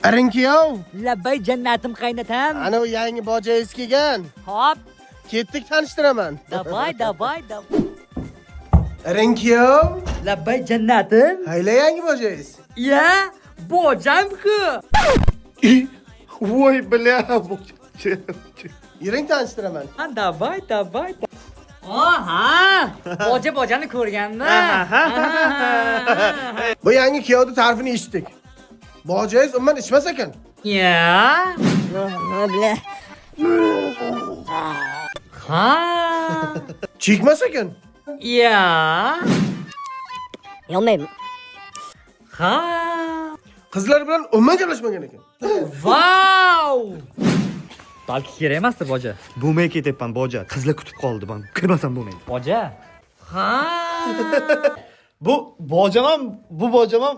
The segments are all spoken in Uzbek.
Arinkiyov, Labbay jannatim qaynatam. ana u yangi bojangiz kelgan. Hop, Ketdik tanishtiraman. davay. Arinkiyov, Labbay jannatim. hayla yangi bojangiz. Ya, bojam-ku. Voy, bля, Yuring tanishtiraman. Davay. Oha! Bojani ko'rganmi? Bu yangi kuyovni ta'rifini eshitdik. Bojangiz umuman ichmas ekan. Ya. Ha. Chekmas ekan. Ya. Yolmayman. Ha. Qizlar bilan umuman gaplashmagan ekan. Vau! Balki kerak emasdir boja. bo'lmay ketyapman boja. Qizlar kutib qoldi, men kirmasam bo'lmaydi. Boja. Ha. Bu bojaman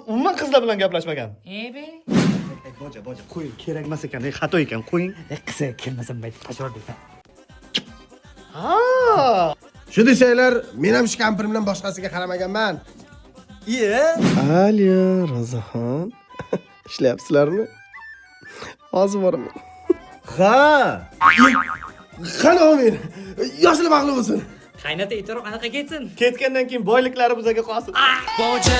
umuman qizlar bilan gaplashmagan. Ebe. Boja, qo'ying, kerak emas ekan, xato ekan, qo'ying. Qizi kelmasam mayli, pachor deysan. Ha! Shu desanglar, men ham shu kampirim bilan boshqasiga qaramaganman. Iye. Aliya, Rozaxon. Ishlayapsizlarmi? Hozir boraman. Ha! Qani omin. Yoshlar mag'lub bo'lsin. Qaynota e'tirof anaqa ketsin. Ketgandan keyin boyliklari bizga qolsin. Boja